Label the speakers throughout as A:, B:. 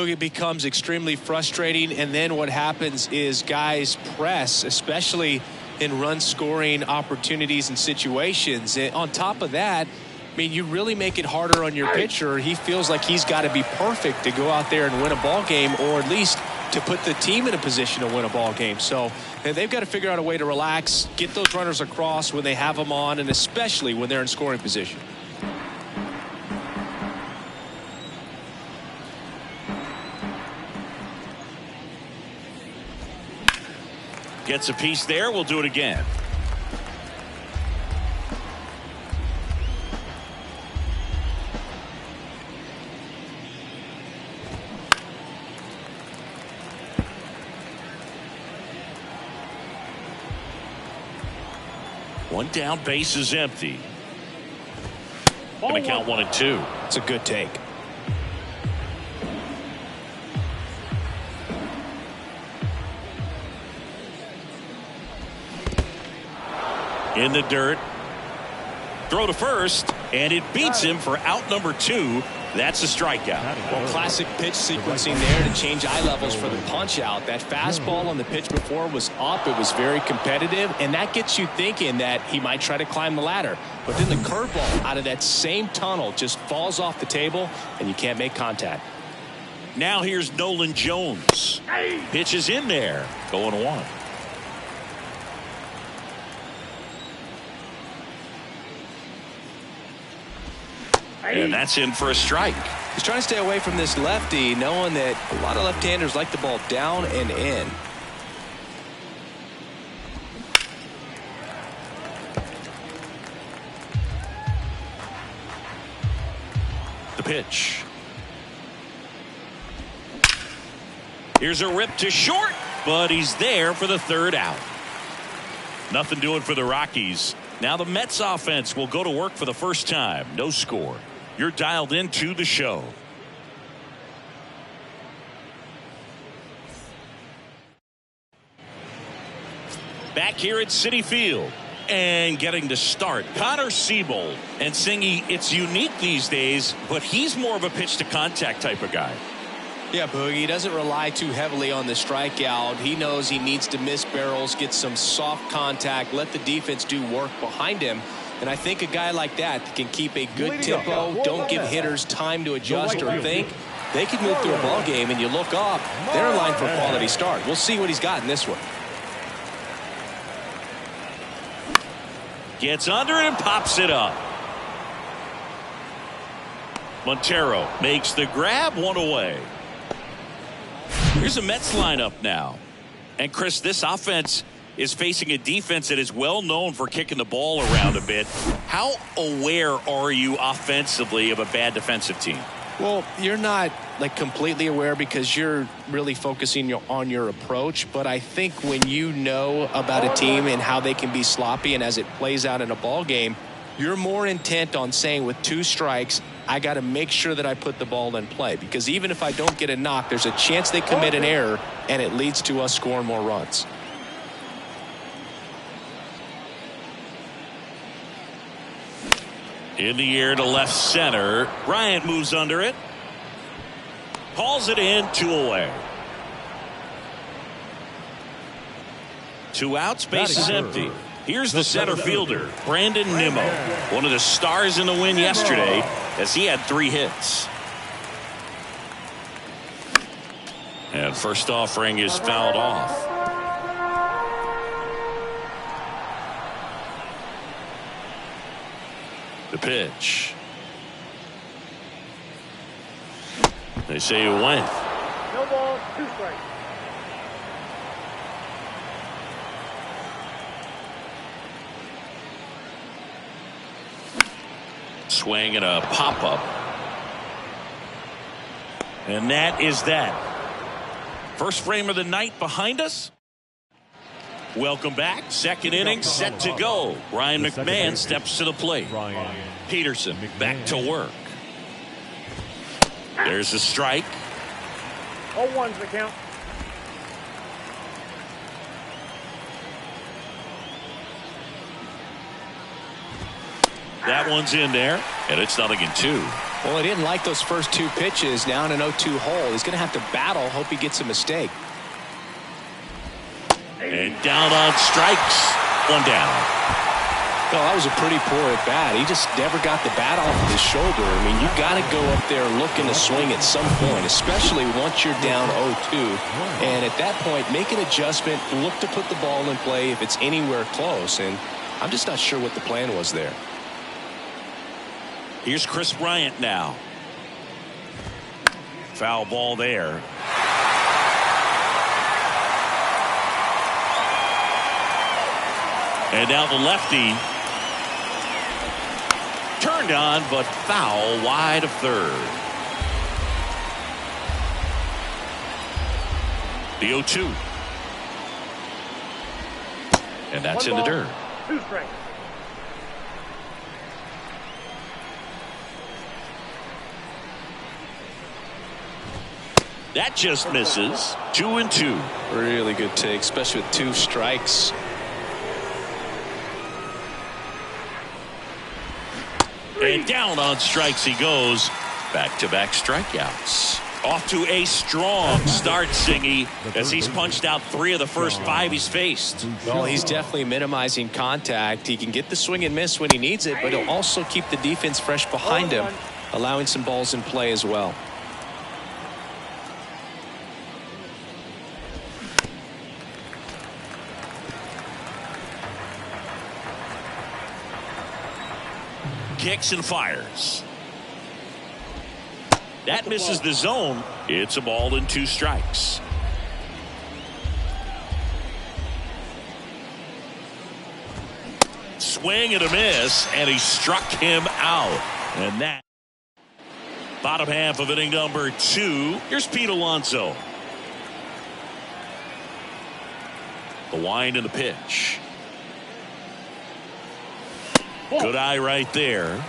A: It becomes extremely frustrating, and then what happens is guys press, especially in run-scoring opportunities and situations. And on top of that, I mean, you really make it harder on your pitcher. He feels like he's got to be perfect to go out there and win a ball game, or at least to put the team in a position to win a ball game. So they've got to figure out a way to relax, get those runners across when they have them on, and especially when they're in scoring position.
B: Gets a piece there. We'll do it again. One down, base is empty. Going to count 1-2.
A: It's a good take.
B: In the dirt. Throw to first, and it beats him for out number 2. That's a strikeout.
A: Well, classic pitch sequencing there to change eye levels for the punch out. That fastball on the pitch before was up. It was very competitive, and that gets you thinking that he might try to climb the ladder. But then the curveball out of that same tunnel just falls off the table, and you can't make contact.
B: Now here's Nolan Jones. Pitch is in there. 0-1. And that's in for a strike.
A: He's trying to stay away from this lefty, knowing that a lot of left-handers like the ball down and in.
B: The pitch. Here's a rip to short, but he's there for the third out. Nothing doing for the Rockies. Now the Mets offense will go to work for the first time. No score. You're dialed into the show. Back here at Citi Field and getting to start, Connor Siebold. And Singy, it's unique these days, but he's more of a pitch to contact type of guy.
A: Yeah, Boogie, he doesn't rely too heavily on the strikeout. He knows he needs to miss barrels, get some soft contact, let the defense do work behind him. And I think a guy like that can keep a good tempo, don't give hitters time to adjust or think. They can move through a ball game, and you look up, they're in line for a quality start. We'll see what he's got in this one.
B: Gets under it and pops it up. Montero makes the grab, one away. Here's a Mets lineup now. And Chris, this offense is facing a defense that is well known for kicking the ball around a bit. How aware are you offensively of a bad defensive team?
A: Well, you're not like completely aware because you're really focusing on your approach. But I think when you know about a team and how they can be sloppy and as it plays out in a ball game, you're more intent on saying with 2 strikes, I got to make sure that I put the ball in play, because even if I don't get a knock, there's a chance they commit an error and it leads to us scoring more runs.
B: In the air to left center. Bryant moves under it. Hauls it in, 2 away. 2 outs, base is empty. Here's the center fielder, Brandon Nimmo, one of the stars in the win yesterday as he had 3 hits. And first offering is fouled off. The pitch. They say it went.
C: No ball, 2 strikes.
B: Swing and a pop-up. And that is that. First frame of the night behind us. Welcome back. Second inning set to go. Ryan McMahon steps to the plate. Peterson back to work. There's a strike.
C: 0-1's the count.
B: That one's in there, and it's 0-2.
A: Well, he didn't like those first two pitches. Now in an 0-2 hole, he's going to have to battle. Hope he gets a mistake.
B: And down on strikes. One down.
A: Well, that was a pretty poor at bat. He just never got the bat off of his shoulder. I mean, you got to go up there looking to swing at some point, especially once you're down 0-2. And at that point, make an adjustment, look to put the ball in play if it's anywhere close. And I'm just not sure what the plan was there.
B: Here's Chris Bryant now. Foul ball there. And now the lefty. Turned on, but foul wide of third. The 0-2. And that's in the dirt.
C: 2 strikes.
B: That just misses. 2-2.
A: Really good take, especially with 2 strikes.
B: And down on strikes he goes. Back-to-back strikeouts. Off to a strong start, Singy, as he's punched out 3 of the first 5 he's faced.
A: Well, he's definitely minimizing contact. He can get the swing and miss when he needs it, but he'll also keep the defense fresh behind him, allowing some balls in play as well.
B: Kicks and fires. That misses the zone. It's a ball and 2 strikes. Swing and a miss, and he struck him out. And that bottom half of inning number 2. Here's Pete Alonso. The wind and the pitch. Good eye right there.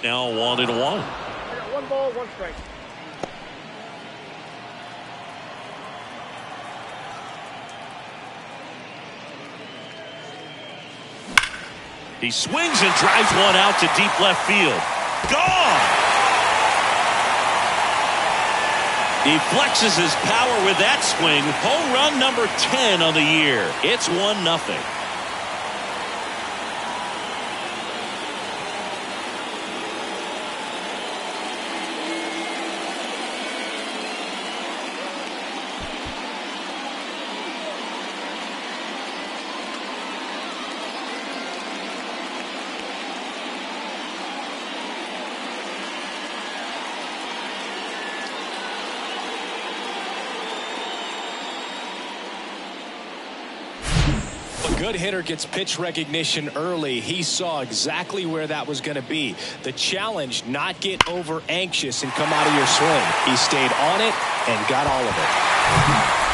B: Now 1-1.
C: I got 1 ball, 1 strike.
B: He swings and drives one out to deep left field. Gone! He flexes his power with that swing. Home run number 10 on the year. It's 1-0.
A: Good hitter gets pitch recognition early. He saw exactly where that was going to be. The challenge, not get over anxious and come out of your swing. He stayed on it and got all of it.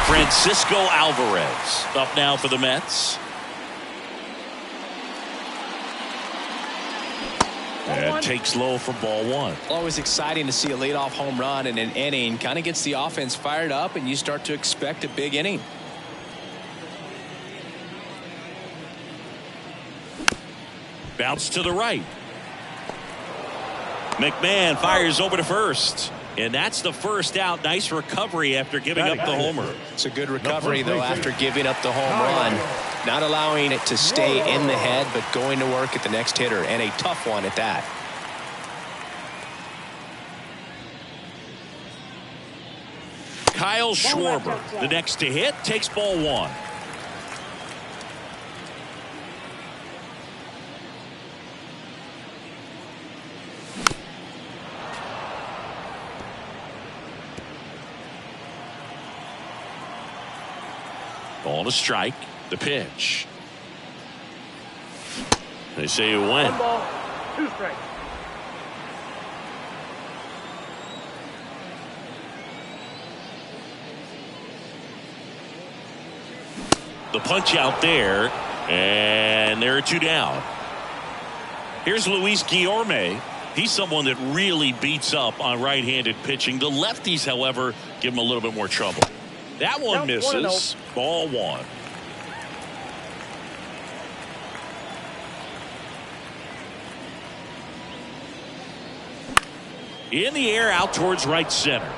B: Francisco Alvarez up now for the Mets. And takes low for ball 1.
A: Always exciting to see a leadoff home run in an inning. Kind of gets the offense fired up, and you start to expect a big inning.
B: Bounce to the right. McMahon fires over to first. And that's the first out. Nice recovery after giving up the homer.
A: It's a good recovery, though, after giving up the home run. Not allowing it to stay in the head, but going to work at the next hitter, and a tough one at that.
B: Kyle Schwarber, the next to hit, takes ball 1. Ball to strike. The pitch. They say it went.
C: 1 ball, 2 strikes.
B: The punch out there, and there are 2 down. Here's Luis Guillorme. He's someone that really beats up on right-handed pitching. The lefties, however, give him a little bit more trouble. That one misses. Ball one. In the air out towards right center.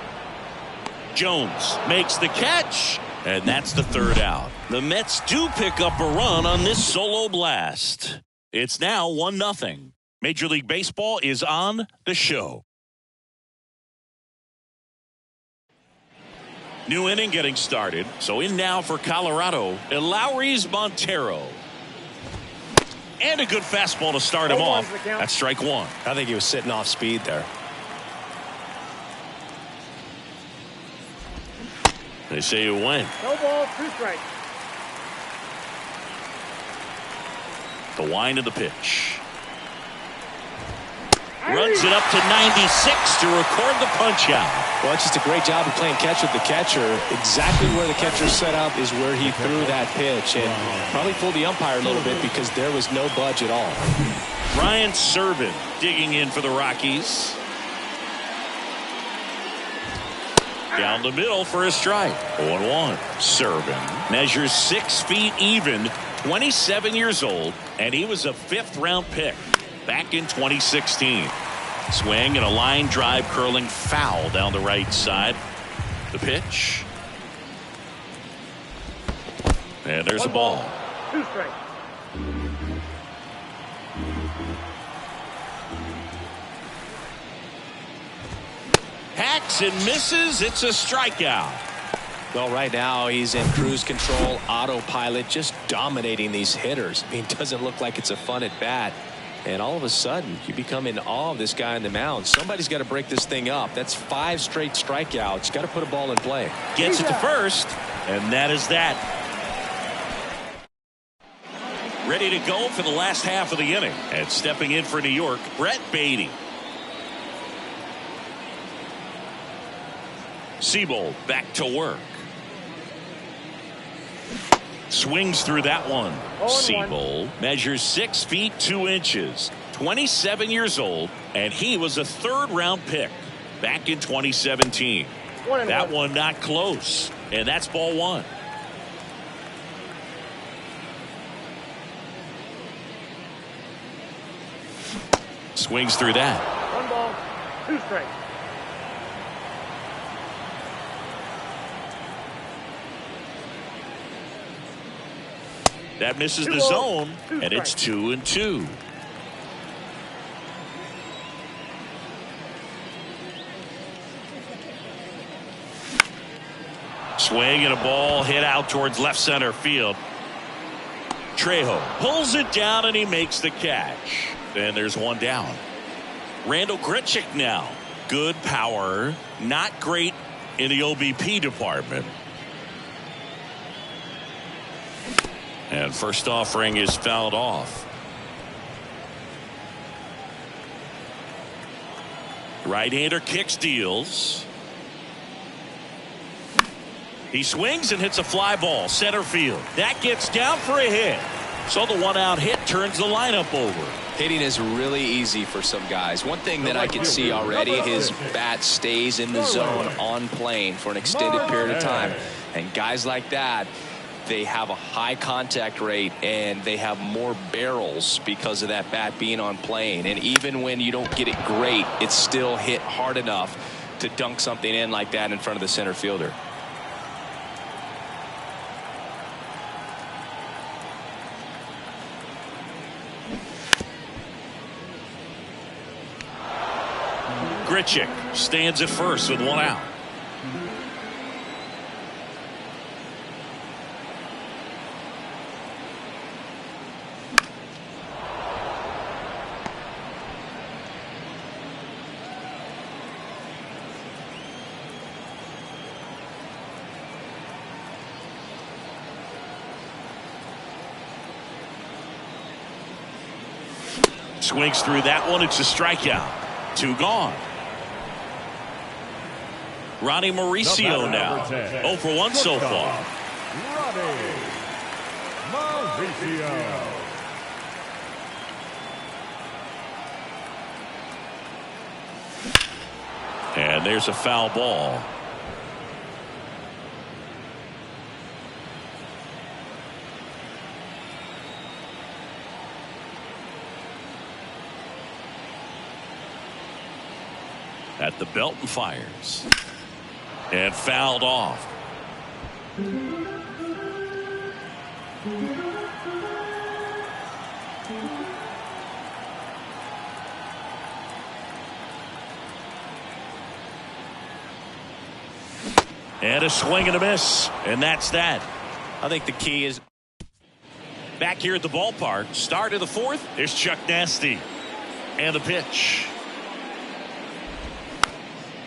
B: Jones makes the catch, and that's the third out. The Mets do pick up a run on this solo blast. It's now 1-0. Major League Baseball is on the show. New inning getting started. So in now for Colorado, Eleuris Montero. And a good fastball to start him off. That's strike one.
A: I think he was sitting off speed there.
B: They say you win.
C: No ball, 2 strikes.
B: The wind of the pitch. Runs it up to 96 to record the punch out.
A: Well, it's just a great job of playing catch with the catcher. Exactly where the catcher's set up is where he threw that pitch, and probably fooled the umpire a little bit because there was no budge at all.
B: Ryan Serven digging in for the Rockies. Down the middle for a strike. 0-1. Serven measures 6 feet even, 27 years old, and he was a 5th-round pick back in 2016. Swing and a line drive curling foul down the right side. The pitch. And there's a ball.
C: 2 strikes.
B: Hacks and misses. It's a strikeout.
A: Well, right now he's in cruise control, autopilot, just dominating these hitters. I mean, it doesn't look like it's a fun at bat. And all of a sudden, you become in awe of this guy on the mound. Somebody's got to break this thing up. That's 5 straight strikeouts. Got to put a ball in play.
B: Gets it to first, and that is that. Ready to go for the last half of the inning. And stepping in for New York, Brett Baty. Seabold back to work. Swings through that one. Seabold measures 6 feet 2 inches, 27 years old, and he was a 3rd-round pick back in 2017. That one not close, and that's ball one. Swings through that.
C: 1 ball, 2 strikes.
B: That misses the zone, and it's 2-2. Swing and a ball hit out towards left center field. Trejo pulls it down and he makes the catch. And there's one down. Randal Grichuk now. Good power, not great in the OBP department. And first offering is fouled off. Right-hander kicks, deals. He swings and hits a fly ball center field. That gets down for a hit. So the 1-out hit turns the lineup over.
A: Hitting is really easy for some guys. One thing that I can see already, his bat stays in the zone on plane for an extended period of time. And guys like that, they have a high contact rate and they have more barrels because of that bat being on plane. And even when you don't get it great, it's still hit hard enough to dunk something in like that in front of the center fielder.
B: Grichuk stands at first with 1 out. Swings through that one. It's a strikeout. 2 gone. Ronnie Mauricio now. 0 for 1 so far.
D: Ronnie Mauricio.
B: And there's a foul ball. At the belt and fires. And fouled off. And a swing and a miss. And that's that.
A: I think the key is
B: back here at the ballpark. Start of the fourth. There's Chuck Nasty. And the pitch.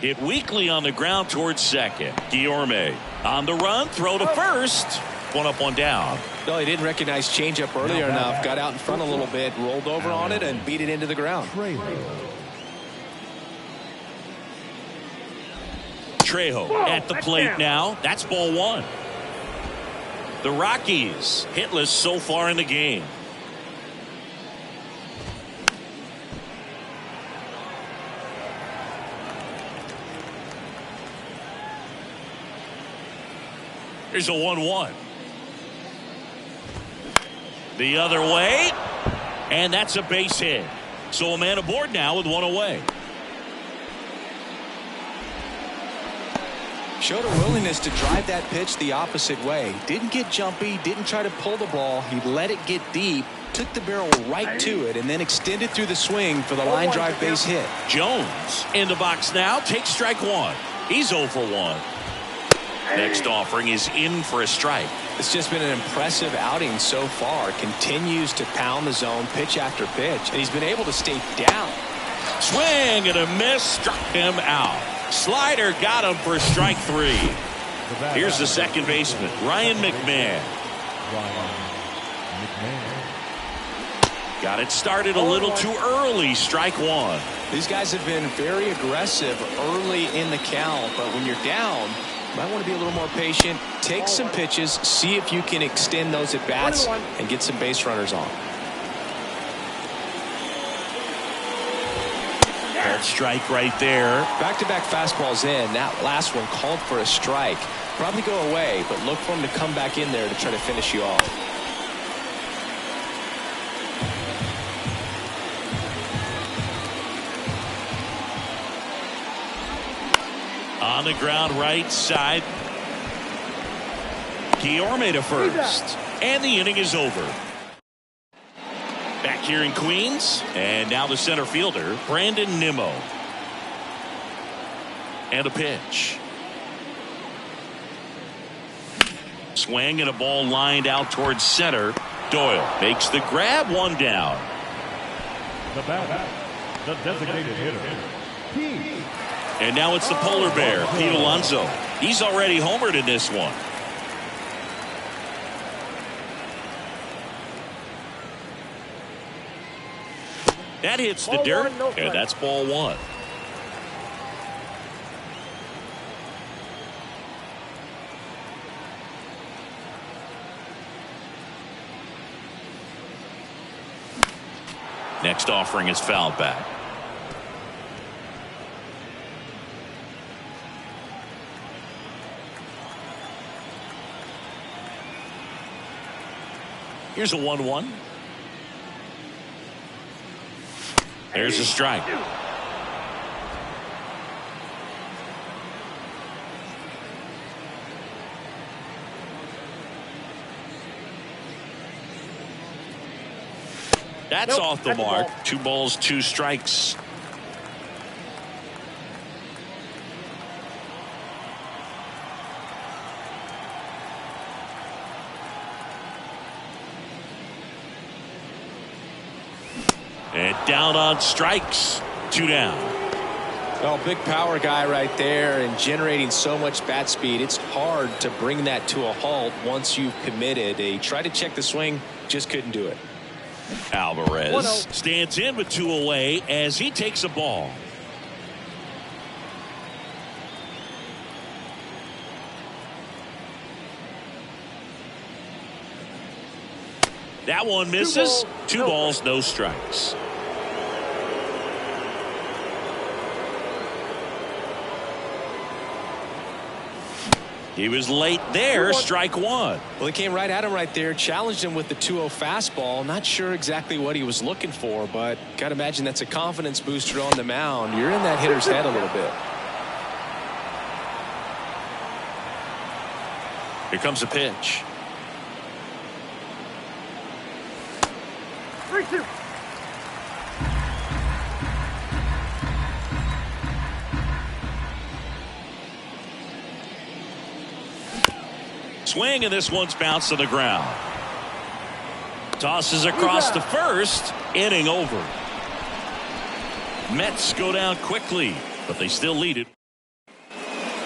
B: Hit weakly on the ground towards second. Guillorme on the run. Throw to first. One up, one down.
A: No, he didn't recognize changeup earlier enough. Got out in front a little bit, rolled over on it, and beat it into the ground.
B: Trejo at the plate now. That's ball one. The Rockies hitless so far in the game. Here's a 1-1. The other way. And that's a base hit. So a man aboard now with one away.
A: Showed a willingness to drive that pitch the opposite way. Didn't get jumpy, didn't try to pull the ball. He let it get deep, took the barrel right to it, and then extended through the swing for the line drive base hit.
B: Jones in the box now. Takes strike one. He's 0 for 1. Next offering is in for a strike.
A: It's just been an impressive outing so far. Continues to pound the zone pitch after pitch, and he's been able to stay down.
B: Swing and a miss. Struck him out. Slider got him for strike 3. Here's the second baseman, Ryan McMahon. Got it started a little too early. Strike 1.
A: These guys have been very aggressive early in the count, but when you're down, you might want to be a little more patient. Take some pitches, see if you can extend those at bats and get some base runners on.
B: That strike right there.
A: Back-to-back fastballs in. That last one called for a strike. Probably go away, but look for him to come back in there to try to finish you off.
B: On the ground right side. Guillorme to first. And the inning is over. Back here in Queens. And now the center fielder, Brandon Nimmo. And a pitch. Swing and a ball lined out towards center. Doyle makes the grab, one down.
D: The batter, the designated hitter, Pete.
B: And now it's the polar bear, Pete Alonso. He's already homered in this one. That hits the dirt, and that's ball one. Next offering is fouled back. Here's a 1-1. There's a strike. That's off the mark. 2 balls, 2 strikes. And down on strikes. 2 down.
A: Well, big power guy right there and generating so much bat speed. It's hard to bring that to a halt once you've committed. He tried to check the swing, just couldn't do it.
B: Alvarez stands in with 2 away as he takes a ball. That one misses. 2 balls, no strikes. He was late there. Strike one.
A: Well, he came right at him right there, challenged him with the 2-0 fastball. Not sure exactly what he was looking for, but got to imagine that's a confidence booster on the mound. You're in that hitter's head a little bit.
B: Here comes a pitch.
C: 3-2.
B: Swing, and this one's bounced to the ground. Tosses across to first. Inning over. Mets go down quickly, but they still lead it.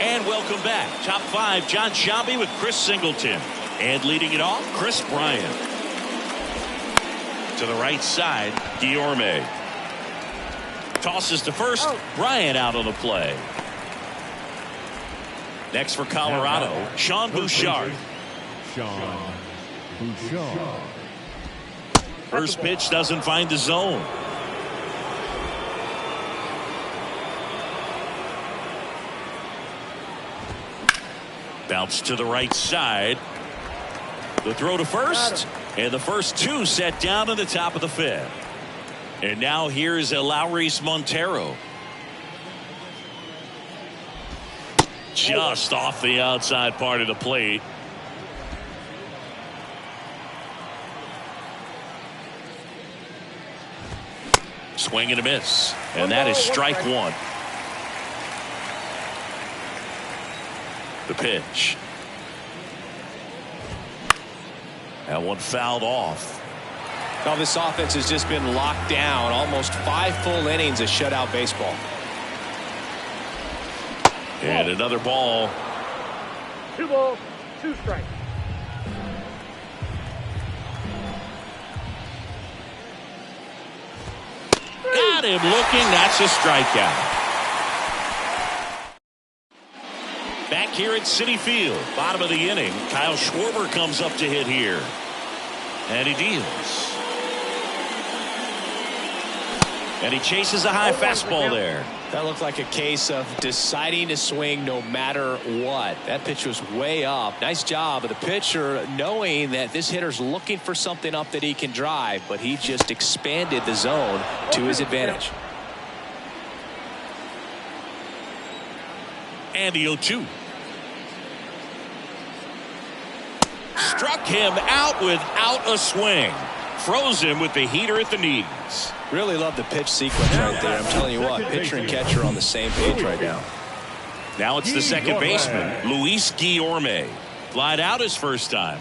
B: And welcome back. Top five, Jon Sciambi with Chris Singleton. And leading it off, Kris Bryant. To the right side, Guillorme. Tosses to first. Bryant out on the play. Next for Colorado, Sean Bouchard.
D: Sean Bouchard.
B: First pitch doesn't find the zone. Bounce to the right side. The throw to first. And the first two set down in the top of the fifth. And now here's Eleuris Montero. Just off the outside part of the plate. Swing and a miss. And that is strike one. The pitch. That one fouled off.
A: Now this offense has just been locked down. Almost 5 full innings of shutout baseball.
B: And another ball.
C: 2 balls, 2 strikes.
B: Got him looking. That's a strikeout. Back here at Citi Field, bottom of the inning, Kyle Schwarber comes up to hit here. And he deals. And he chases a high fastball there.
A: That looked like a case of deciding to swing no matter what. That pitch was way up. Nice job of the pitcher knowing that this hitter's looking for something up that he can drive, but he just expanded the zone to his advantage.
B: And the 0-2. Struck him out without a swing. Froze him with the heater at the knees.
A: Really love the pitch sequence right there. I'm telling you what, pitcher and catcher on the same page right now.
B: Now it's the second baseman, Luis Guillorme. Flied out his first time.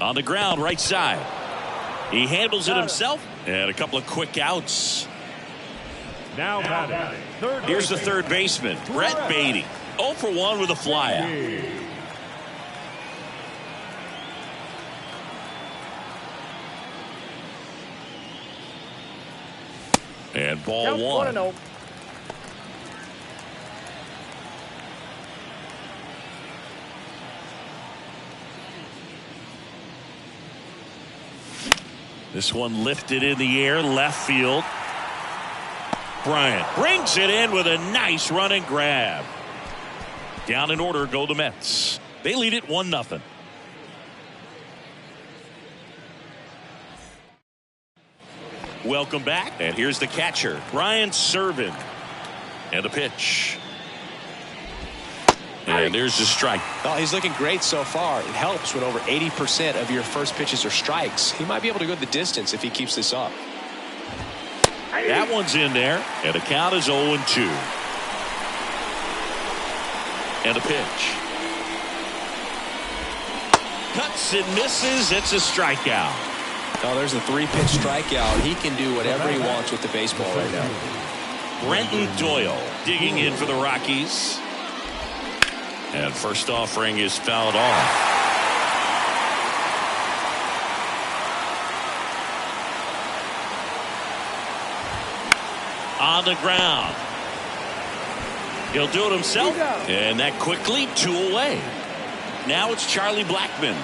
B: On the ground, right side. He handles it himself. And a couple of quick outs.
D: Now batting,
B: Here's the third baseman, Brett Baty. 0 for 1 with a flyout. And ball one.
C: 1-0.
B: This one lifted in the air, left field. Bryant brings it in with a nice run and grab. Down in order go the Mets. They lead it 1-0. Welcome back. And here's the catcher, Brian Serven. And the pitch. And there's the strike.
A: Oh, he's looking great so far. It helps when over 80% of your first pitches are strikes. He might be able to go the distance if he keeps this up.
B: That one's in there. And the count is 0-2. And a pitch. Cuts and misses. It's a strikeout.
A: Oh, there's a 3-pitch strikeout. He can do whatever he wants with the baseball right now.
B: Brenton Doyle digging in for the Rockies. And first offering is fouled off. On the ground. He'll do it himself. And that quickly 2 away. Now it's Charlie Blackmon.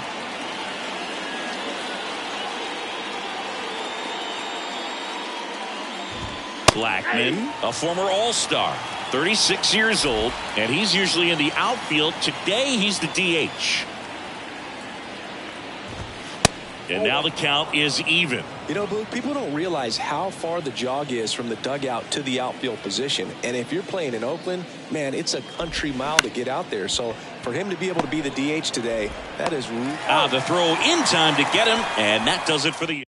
B: Blackmon, a former All-Star. 36 years old, and he's usually in the outfield. Today, he's the DH. And now the count is even.
E: You know, Blue, people don't realize how far the jog is from the dugout to the outfield position. And if you're playing in Oakland, man, it's a country mile to get out there. So for him to be able to be the DH today, that is...
B: The throw in time to get him, and that does it for the...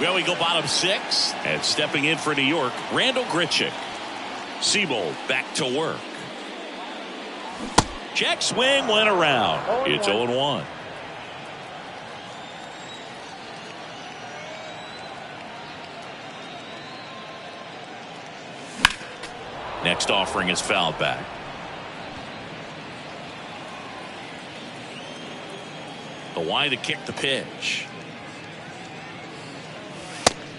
B: Well, we go bottom 6, and stepping in for New York, Randall Grichuk. Seabold back to work. Check swing went around. It's 0-1. Next offering is fouled back. The wide to kick the pitch.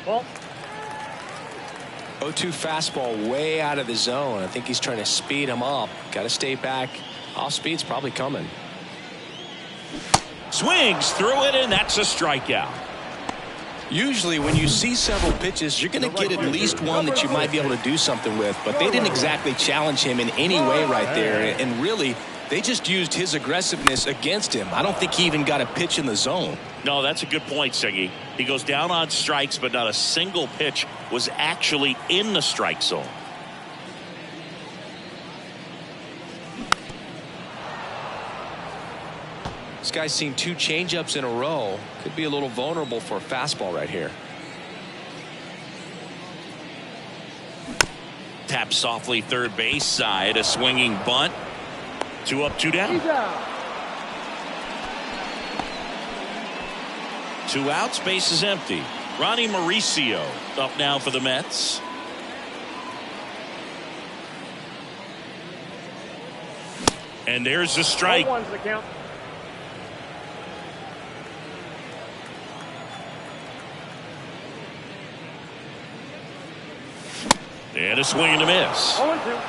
C: Ball.
E: 0-2 fastball way out of the zone. I think he's trying to speed him up. Got to stay back. Off speed's probably coming.
B: Swings through it, and that's a strikeout.
E: Usually when you see several pitches, you're going to get at least one that you might be able to do something with. But they didn't exactly challenge him in any way right there. And really, they just used his aggressiveness against him. I don't think he even got a pitch in the zone.
B: No, that's a good point, Siggy. He goes down on strikes, but not a single pitch was actually in the strike zone.
E: This guy's seen 2 changeups in a row. Could be a little vulnerable for a fastball right here.
B: Tap softly third base side. A swinging bunt. 2 up, 2 down. 2 outs, base is empty. Ronnie Mauricio up now for the Mets. And there's the strike.
C: 0-1's the count.
B: And a swing and a miss.
C: 0-2.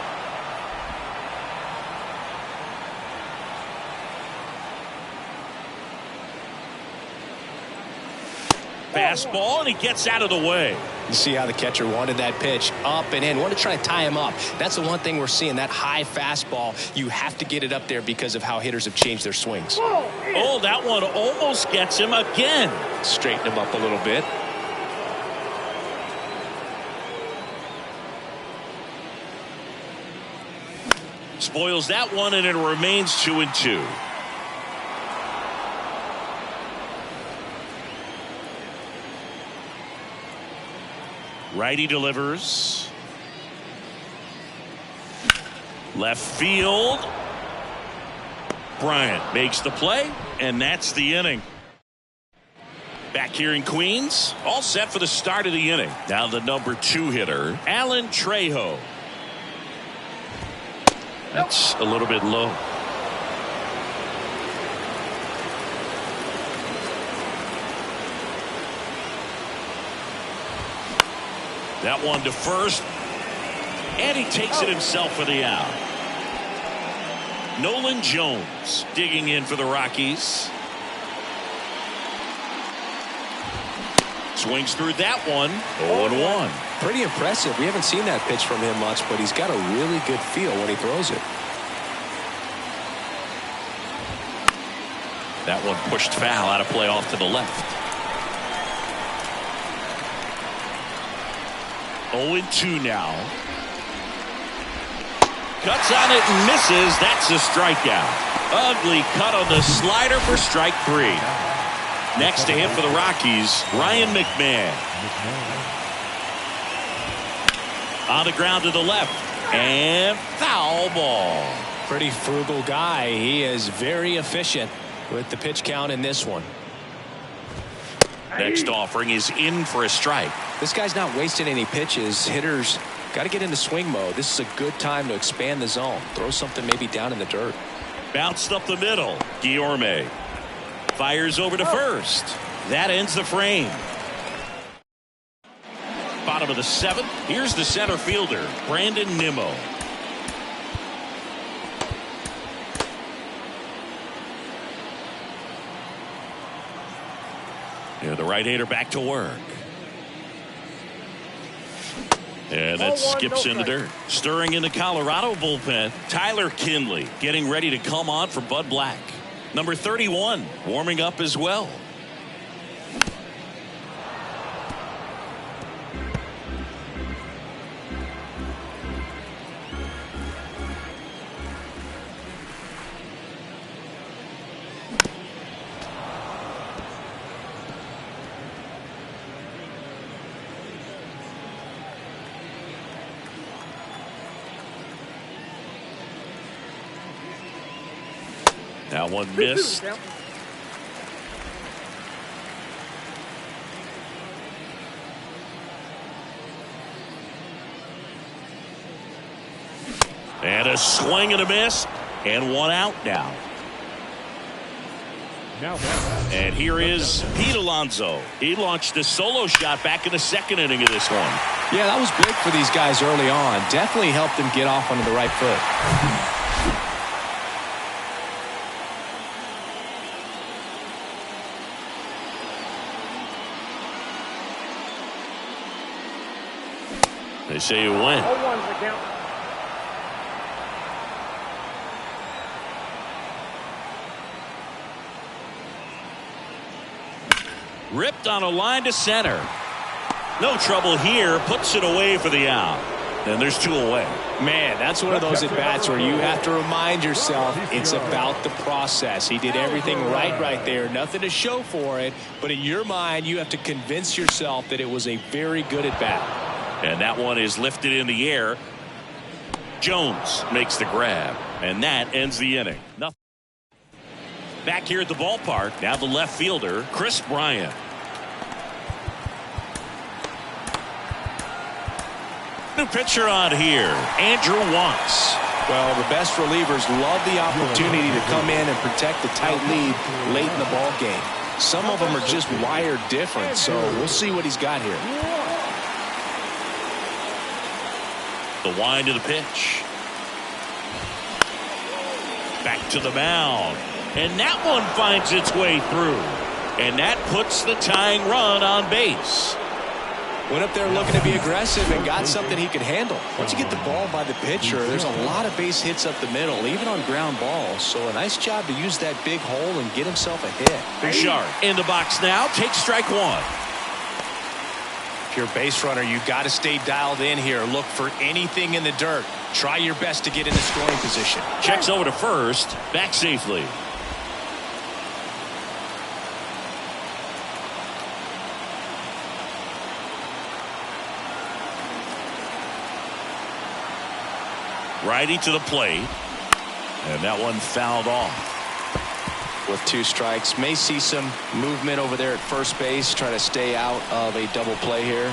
B: Fastball, and he gets out of the way.
E: You see how the catcher wanted that pitch up and in. Wanted to try to tie him up. That's the one thing we're seeing, that high fastball. You have to get it up there because of how hitters have changed their swings.
B: Oh, that one almost gets him again.
E: Straighten him up a little bit.
B: Spoils that one, and it remains 2-2. Righty delivers. Left field. Bryant makes the play, and that's the inning. Back here in Queens, all set for the start of the inning. Now the number 2 hitter, Alan Trejo. That's a little bit low. That one to first, and he takes it himself for the out. Nolan Jones digging in for the Rockies. Swings through that one. 0-1.
E: Pretty impressive. We haven't seen that pitch from him much, but he's got a really good feel when he throws it.
B: That one pushed foul, out of play off to the left. 0-2 now. Cuts on it and misses. That's a strikeout. Ugly cut on the slider for strike 3. Next to him for the Rockies, Ryan McMahon. On the ground to the left. And foul ball.
E: Pretty frugal guy. He is very efficient with the pitch count in this one.
B: Next offering is in for a strike.
E: This guy's not wasting any pitches. Hitters got to get into swing mode. This is a good time to expand the zone. Throw something maybe down in the dirt.
B: Bounced up the middle. Guillorme fires over to first. That ends the frame. Bottom of the 7th. Here's the center fielder, Brandon Nimmo. The right-hander back to work. And that skips in the dirt. Stirring in the Colorado bullpen, Tyler Kinley getting ready to come on for Bud Black. Number 31 warming up as well. That one missed. And a swing and a miss. And one out now. And here is Pete Alonso. He launched a solo shot back in the second inning of this one.
E: Yeah, that was big for these guys early on. Definitely helped them get off onto the right foot.
B: They say you win. Ripped on a line to center. No trouble here. Puts it away for the out. And there's two away.
E: Man, that's one of those at-bats where you have to remind yourself it's about the process. He did everything right there. Nothing to show for it. But in your mind, you have to convince yourself that it was a very good at-bat.
B: And that one is lifted in the air. Jones makes the grab. And that ends the inning. Nothing. Back here at the ballpark, now the left fielder, Chris Bryant. New pitcher on here, Andrew Wantz.
E: Well, the best relievers love the opportunity to come in and protect the tight lead late in the ball game. Some of them are just wired different, so we'll see what he's got here.
B: The wind of the pitch. Back to the mound. And that one finds its way through. And that puts the tying run on base.
E: Went up there looking to be aggressive and got something he could handle. Once you get the ball by the pitcher, there's a lot of base hits up the middle, even on ground balls. So a nice job to use that big hole and get himself a hit.
B: Bouchard in the box now. Takes strike one.
E: If you're a base runner, you got to stay dialed in here. Look for anything in the dirt. Try your best to get in the scoring position.
B: Checks over to first. Back safely. Righty to the plate. And that one fouled off.
E: With two strikes, may see some movement over there at first base. Try to stay out of a double play here.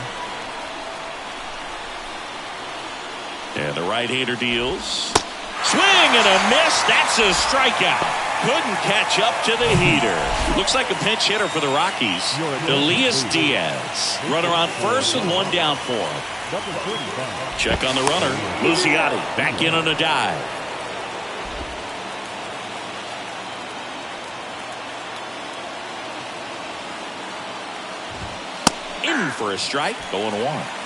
B: And the right-hander deals. Swing and a miss. That's a strikeout. Couldn't catch up to the heater. Looks like a pinch hitter for the Rockies. Elias Diaz. Runner on first and one down for him. Check on the runner. Luciati back in on a dive. In for a strike. 0-1.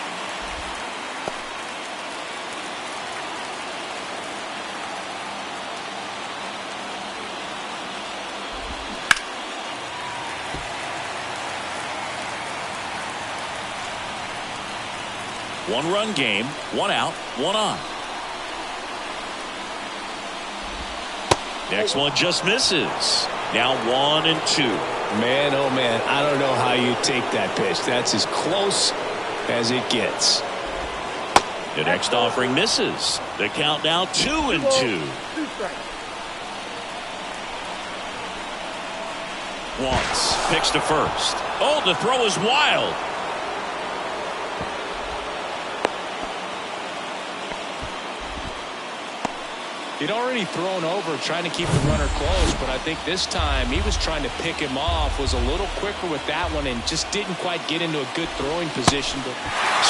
B: One-run game, one out, one on. Next one just misses. Now 1-2.
E: Man, oh man, I don't know how you take that pitch. That's as close as it gets.
B: The next offering misses. The count now 2-2. Wantz picks to first. Oh, the throw is wild.
E: He'd already thrown over trying to keep the runner close, but I think this time he was trying to pick him off, was a little quicker with that one, and just didn't quite get into a good throwing position. But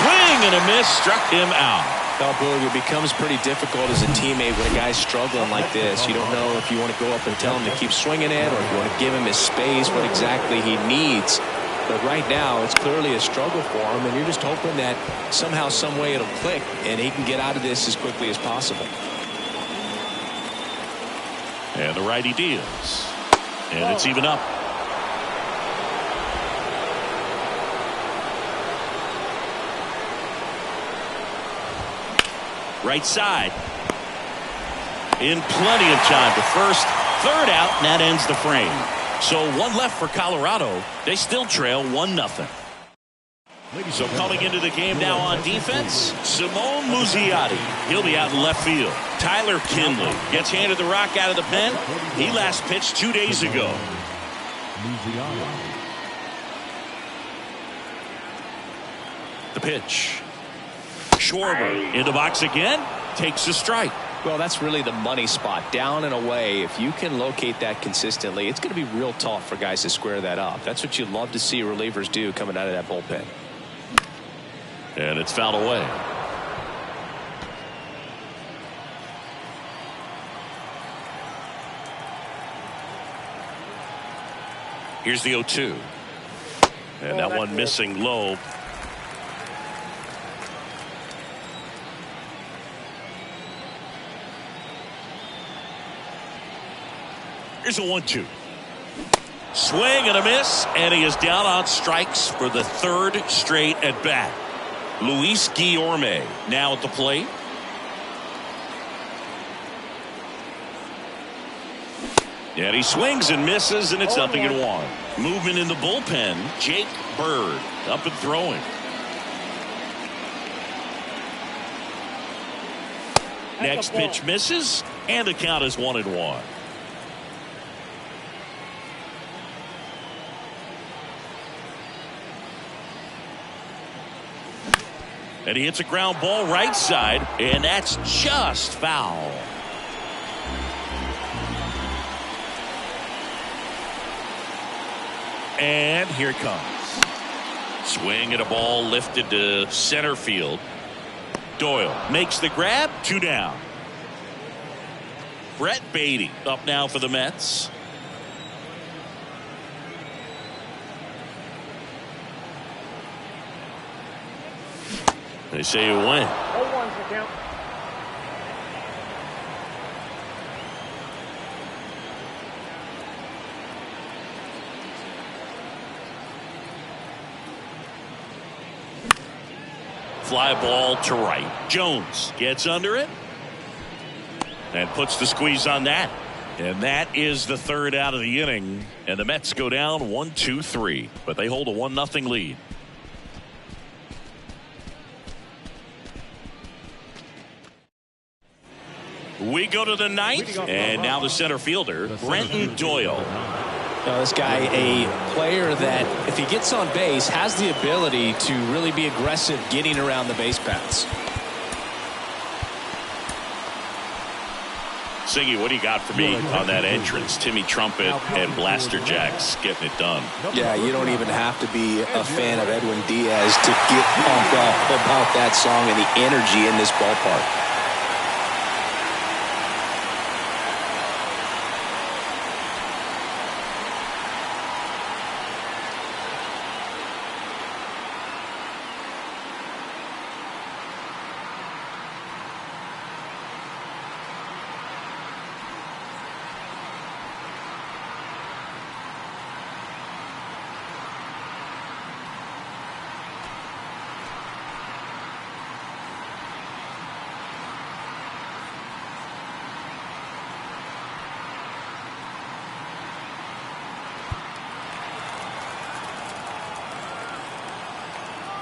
B: swing and a miss, struck him out.
E: Well, Boog, it becomes pretty difficult as a teammate when a guy's struggling like this. You don't know if you want to go up and tell him to keep swinging it, or if you want to give him his space, what exactly he needs. But right now, it's clearly a struggle for him, and you're just hoping that somehow, some way it'll click, and he can get out of this as quickly as possible.
B: And the righty deals. And it's even up. Right side. In plenty of time to first. Third out, and that ends the frame. So one left for Colorado. They still trail 1-0. So coming into the game now on defense, Simone Muzziotti. He'll be out in left field. Tyler Kinley gets handed the rock out of the pen. He last pitched 2 days ago. The pitch. Schwarber in the box again. Takes a strike.
E: Well, that's really the money spot, down and away. If you can locate that consistently, it's going to be real tough for guys to square that up. That's what you love to see relievers do coming out of that bullpen.
B: And it's fouled away. Here's the 0-2. And that one missing low. Here's a 1-2. Swing and a miss, and he is down on strikes for the third straight at bat. Luis Guillorme now at the plate. And he swings and misses, and it's 0-1. Movement in the bullpen. Jake Bird up and throwing. Next pitch misses, and the count is 1-1. And he hits a ground ball right side, and that's just foul. And here it comes. Swing at a ball lifted to center field. Doyle makes the grab, 2 down. Brett Baty up now for the Mets. They say you win.
C: 0-1's the count.
B: Fly ball to right. Jones gets under it and puts the squeeze on that. And that is the third out of the inning. And the Mets go down 1-2-3. But they hold a 1-0 lead. We go to the ninth, and now the center fielder, Brenton Doyle.
E: Now, this guy, a player that, if he gets on base, has the ability to really be aggressive getting around the base paths.
B: Siggy, what do you got for me on that entrance? Timmy Trumpet and Blaster Jacks getting it done.
E: Yeah, you don't even have to be a fan of Edwin Diaz to get pumped up about that song and the energy in this ballpark.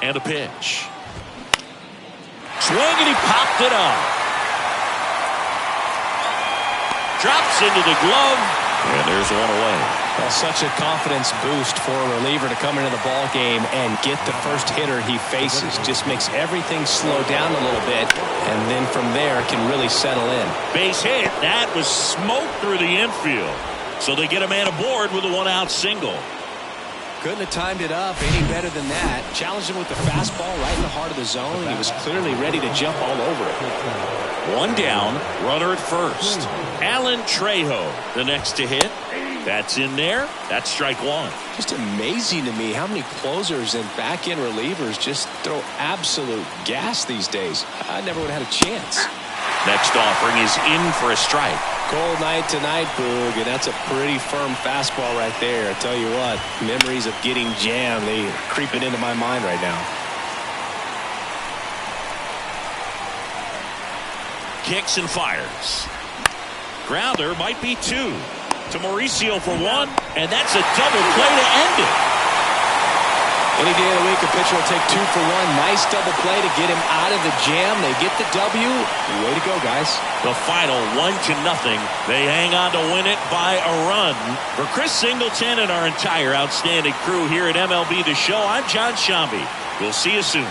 B: And a pitch. Swing, and he popped it up. Drops into the glove, and there's one away.
E: Well, such a confidence boost for a reliever to come into the ball game and get the first hitter he faces. Just makes everything slow down a little bit, and then from there can really settle in.
B: Base hit. That was smoked through the infield. So they get a man aboard with a 1-out single.
E: Couldn't have timed it up any better than that. Challenged him with the fastball right in the heart of the zone. He was clearly ready to jump all over it.
B: One down, runner at first. Alan Trejo, the next to hit. That's in there. That's strike one.
E: Just amazing to me how many closers and back-end relievers just throw absolute gas these days. I never would have had a chance.
B: Next offering is in for a strike.
E: Cold night tonight, Boog, and that's a pretty firm fastball right there. I tell you what, memories of getting jammed, they are creeping into my mind right now.
B: Kicks and fires. Grounder might be two. To Mauricio for one, and that's a double play to end it.
E: Any day of the week, a pitcher will take 2 for 1. Nice double play to get him out of the jam. They get the W. Way to go, guys.
B: The final 1-0. They hang on to win it by a run. For Chris Singleton and our entire outstanding crew here at MLB The Show, I'm John Shambi. We'll see you soon.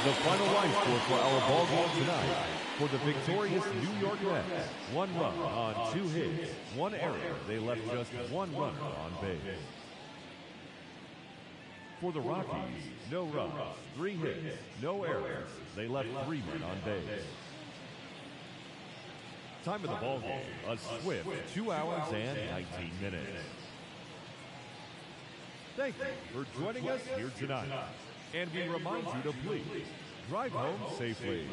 D: The final line score for our ball game tonight. For the victorious New York Mets, 1 run on 2 hits, 1 error. They left just 1 runner on base. For the Rockies, no runs, 3 hits, no errors. They left 3 men on base. Time of the ball game, a swift 2 hours and 19 minutes. Thank you for joining us here tonight. And we remind you to please drive home safely.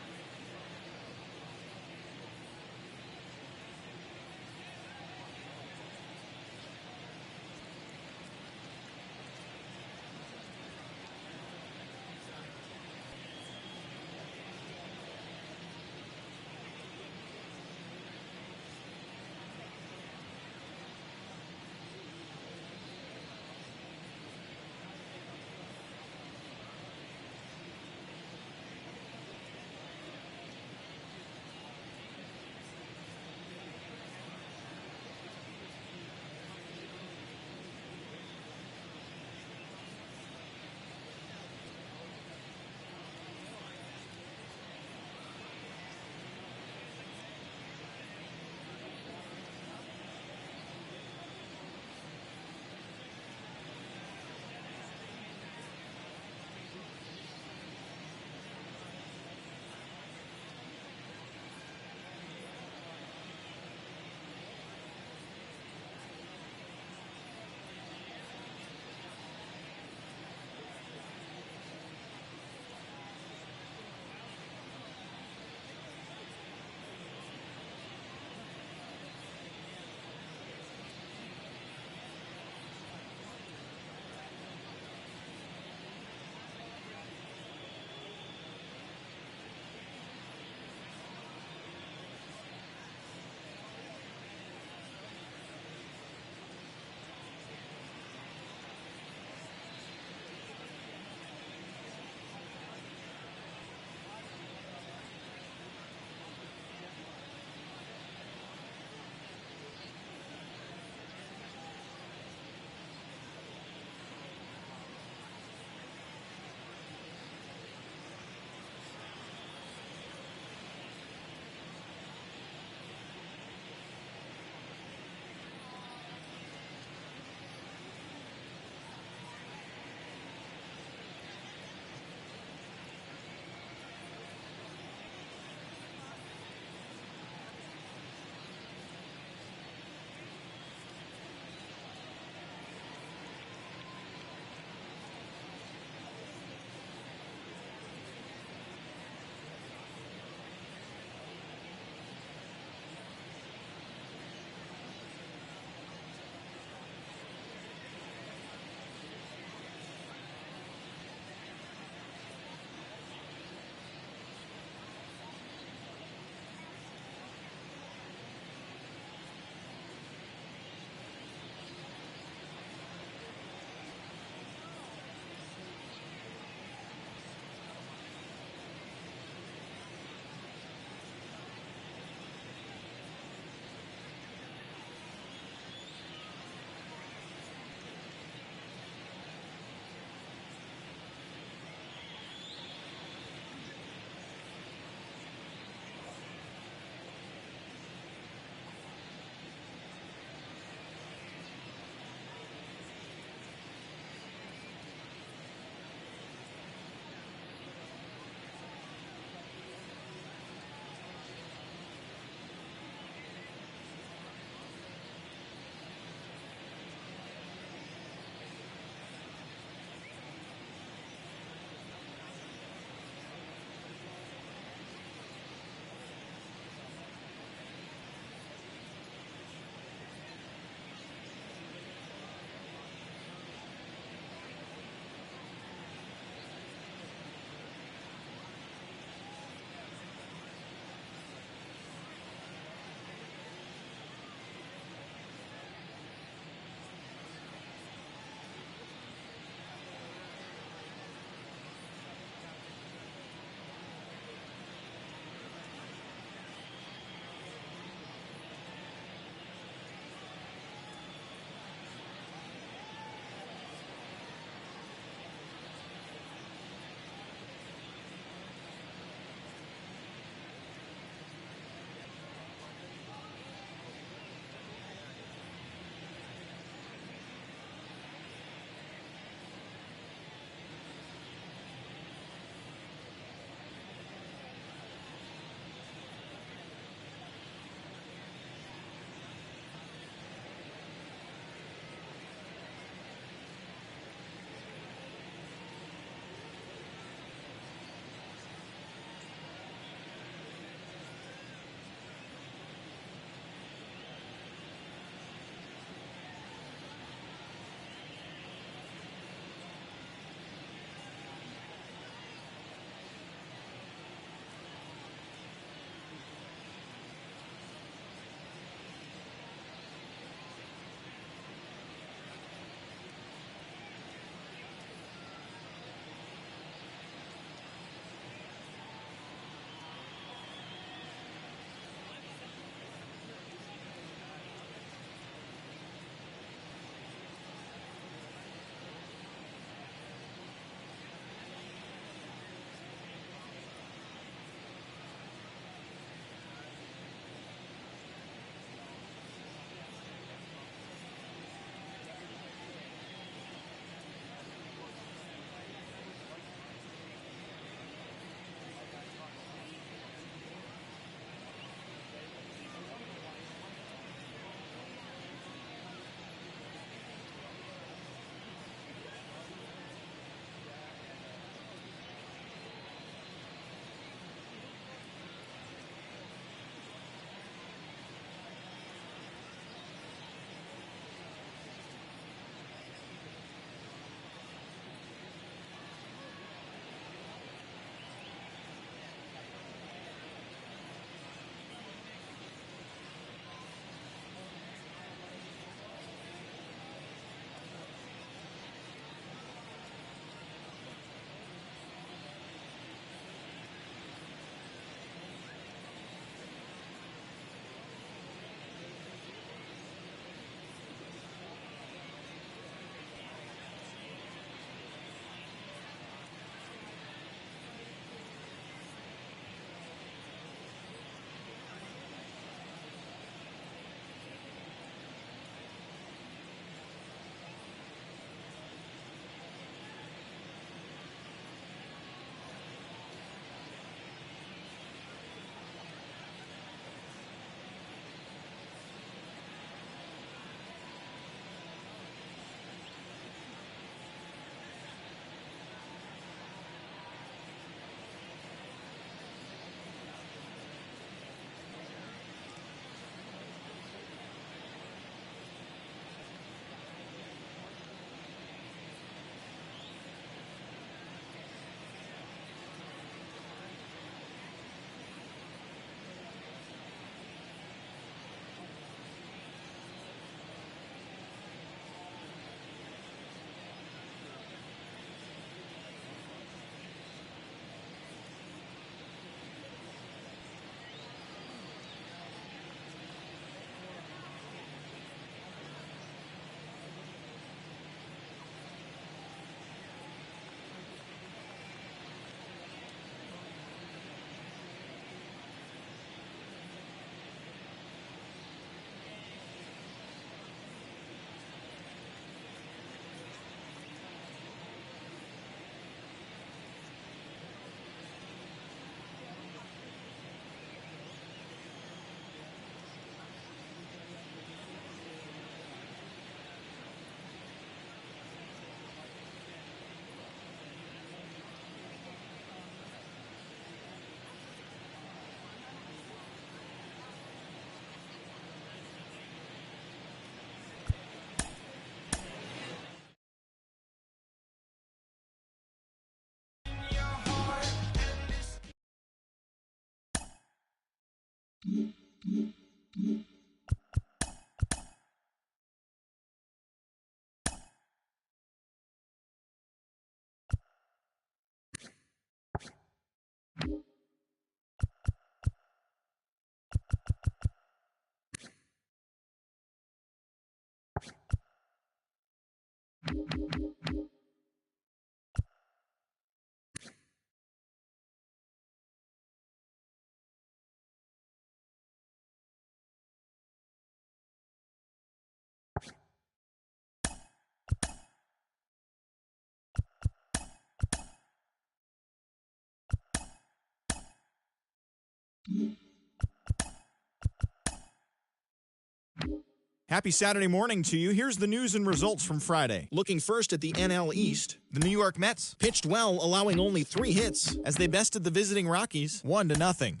F: Happy Saturday morning to you. Here's the news and results from Friday. Looking first at the NL East, the New York Mets pitched well, allowing only 3 hits as they bested the visiting Rockies 1-0.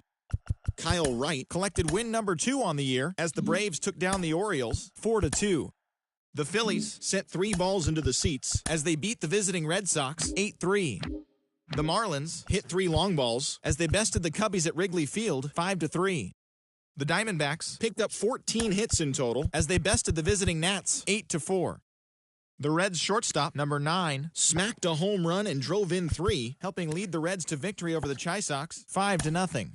F: Kyle Wright collected win number 2 on the year as the Braves took down the Orioles 4-2. The Phillies sent 3 balls into the seats as they beat the visiting Red Sox 8-3. The Marlins hit 3 long balls as they bested the Cubbies at Wrigley Field 5-3. The Diamondbacks picked up 14 hits in total as they bested the visiting Nats 8-4. The Reds shortstop, number 9, smacked a home run and drove in 3, helping lead the Reds to victory over the Chi Sox 5-0.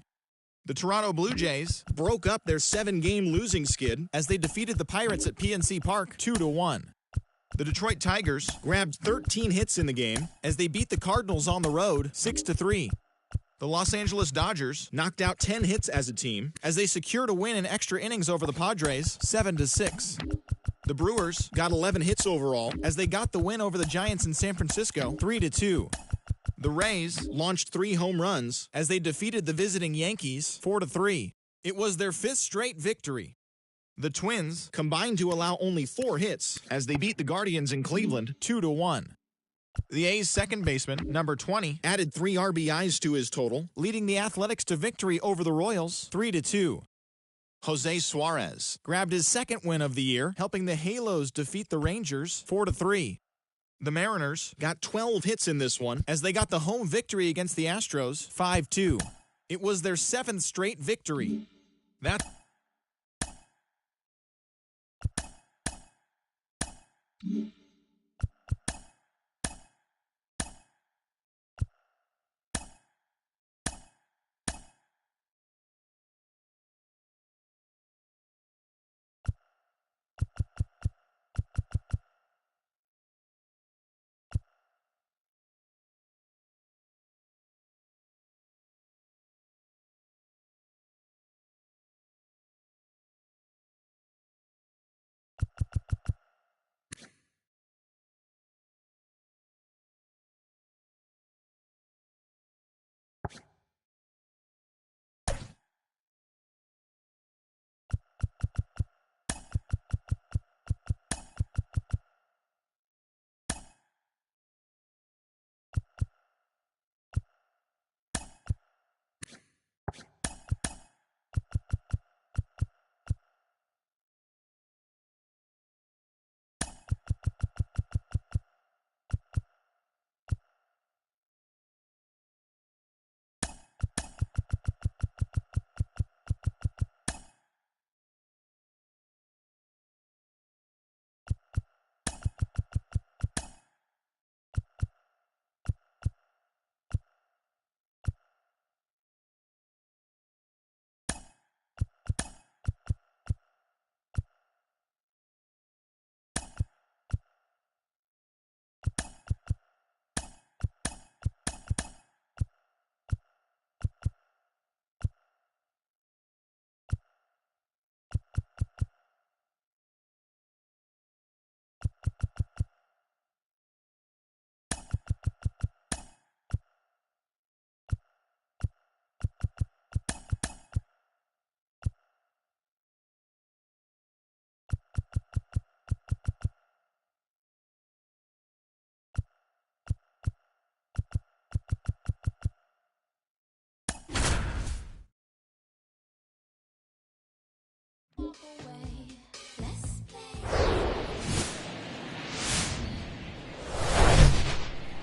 F: The Toronto Blue Jays broke up their 7-game losing skid as they defeated the Pirates at PNC Park 2-1. The Detroit Tigers grabbed 13 hits in the game as they beat the Cardinals on the road 6-3. The Los Angeles Dodgers knocked out 10 hits as a team as they secured a win in extra innings over the Padres 7-6. The Brewers got 11 hits overall as they got the win over the Giants in San Francisco 3-2. The Rays launched 3 home runs as they defeated the visiting Yankees 4-3. It was their 5th straight victory. The Twins combined to allow only 4 hits as they beat the Guardians in Cleveland 2-1. The A's second baseman, number 20, added 3 RBIs to his total, leading the Athletics to victory over the Royals 3-2. Jose Suarez grabbed his 2nd win of the year, helping the Halos defeat the Rangers 4-3. The Mariners got 12 hits in this one as they got the home victory against the Astros 5-2. It was their 7th straight victory.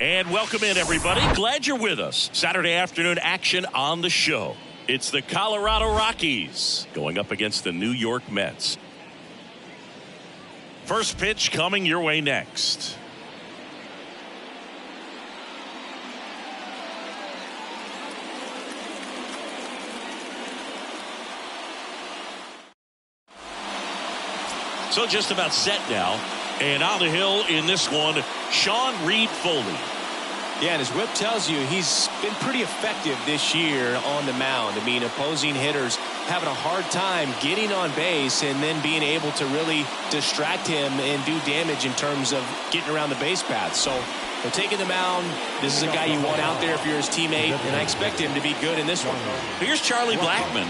B: And welcome in, everybody. Glad you're with us. Saturday afternoon action on the show. It's the Colorado Rockies going up against the New York Mets. First pitch coming your way next. So just about set now. And on the hill in this one, Sean Reed-Foley.
E: Yeah, and his whip tells you he's been pretty effective this year on the mound. I mean, opposing hitters having a hard time getting on base and then being able to really distract him and do damage in terms of getting around the base path. So they're taking the mound. This is a guy you want out there if you're his teammate, and I expect him to be good in this one.
B: Here's Charlie Blackmon.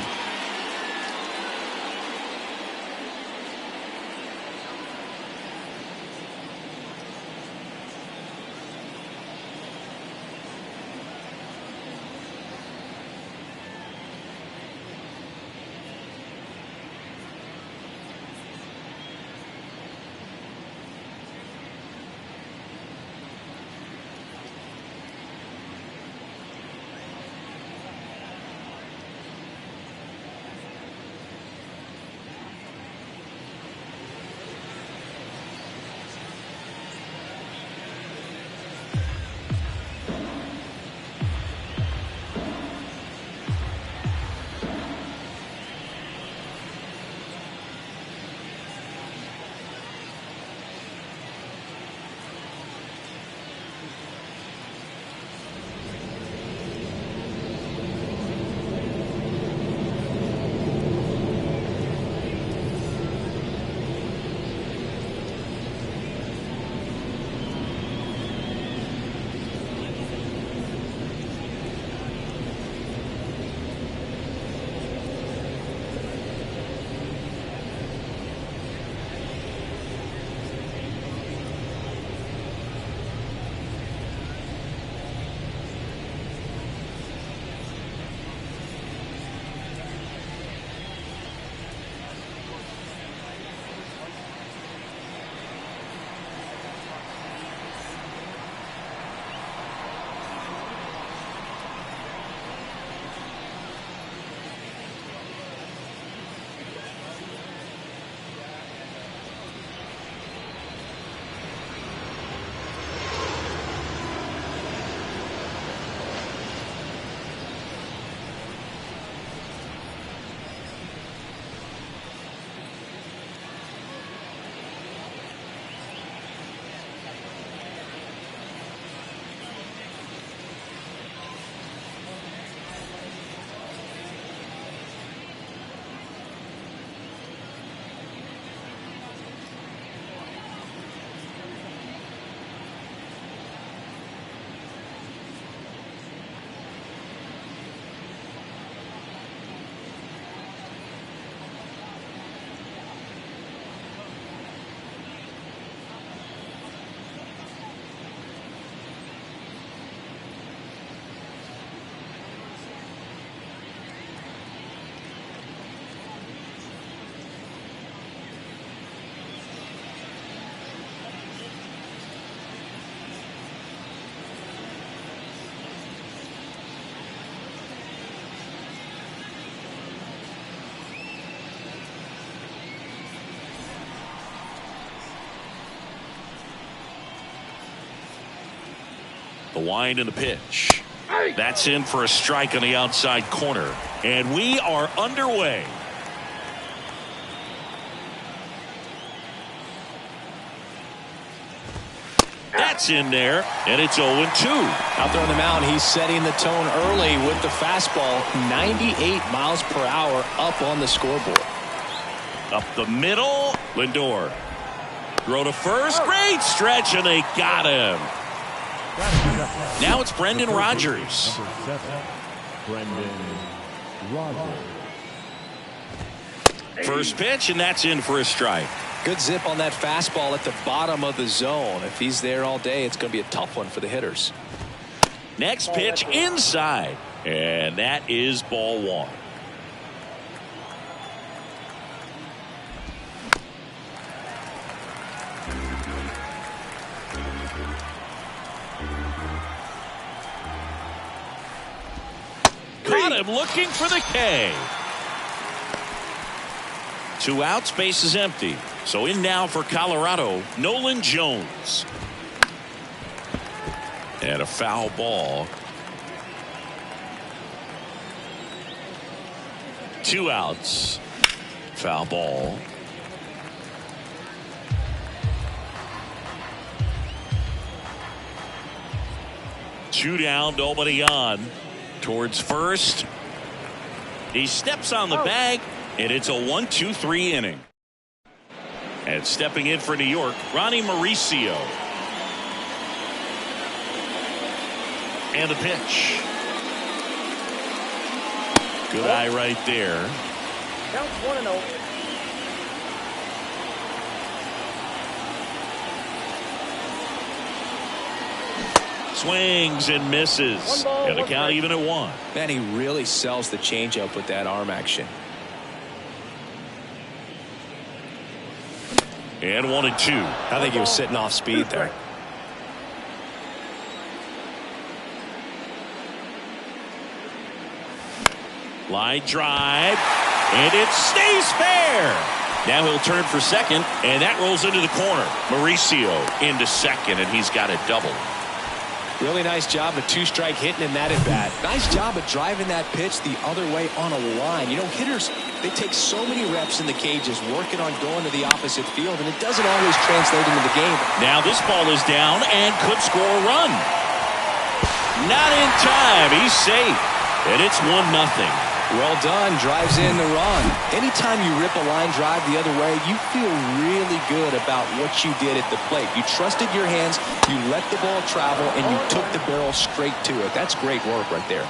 B: The wind and the pitch. That's in for a strike on the outside corner. And we are underway. That's in there, and it's 0-2.
E: Out there on the mound, he's setting the tone early with the fastball. 98 miles per hour up on the scoreboard.
B: Up the middle, Lindor. Throw to first, great stretch, and they got him. Now it's Brendan Rodgers.
D: Number 7, Brendan Rodgers.
B: First pitch, and that's in for a strike.
E: Good zip on that fastball at the bottom of the zone. If he's there all day, it's going to be a tough one for the hitters.
B: Next pitch inside, and that is ball one. got him looking for the K. 2 outs, base is empty. So in now for Colorado, Nolan Jones. And a foul ball. 2 outs. Foul ball. Two down, nobody on. Towards first. He steps on the bag, and it's a 1-2-3 inning. And stepping in for New York, Ronnie Mauricio. And the pitch. Good eye right there.
C: Counts 1-0.
B: Swings and misses. And the count even at 1.
E: Man, he really sells the changeup with that arm action.
B: And 1-2.
E: I think he was sitting off speed there.
B: Line drive, and it stays fair. Now he'll turn for second, and that rolls into the corner. Mauricio into second, and he's got a double.
E: Really nice job of 2-strike hitting in that at bat. Nice job of driving that pitch the other way on a line. You know, hitters, they take so many reps in the cages working on going to the opposite field, and it doesn't always translate into the game.
B: Now this ball is down and could score a run. Not in time. He's safe, and it's 1-0.
E: Well done. Drives in the run. Anytime you rip a line drive the other way, you feel really good about what you did at the plate. You trusted your hands, you let the ball travel, and you took the barrel straight to it. That's great work right there.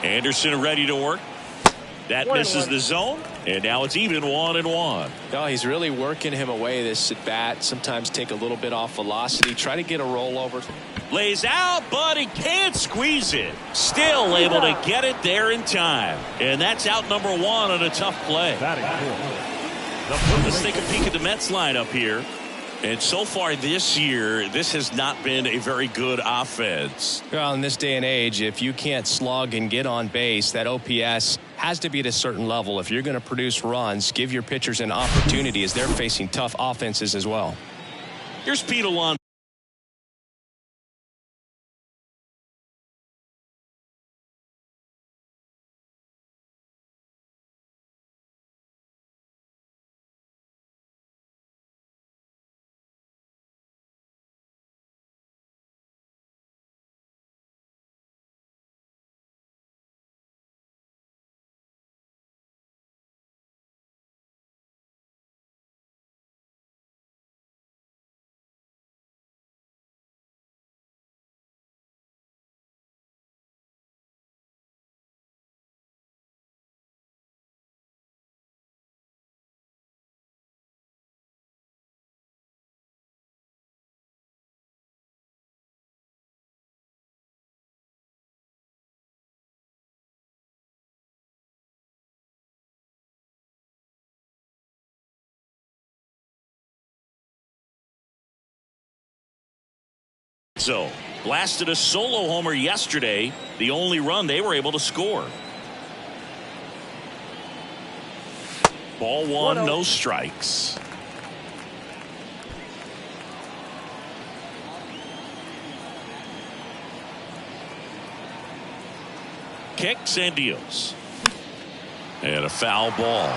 B: Anderson ready to work. That misses the zone, and now it's even 1-1.
E: No, he's really working him away this at bat. Sometimes take a little bit off velocity. Try to get a rollover.
B: Lays out, but he can't squeeze it. Still able to get it there in time. And that's out number 1 on a tough play. Let's take a peek at the Mets lineup here. And so far this year, this has not been a very good offense.
E: Well, in this day and age, if you can't slug and get on base, that OPS has to be at a certain level. If you're going to produce runs, give your pitchers an opportunity as they're facing tough offenses as well.
B: Here's Pete Alonso. So blasted a solo homer yesterday, the only run they were able to score. Ball 1, no strikes. Kicks and deals. And a foul ball.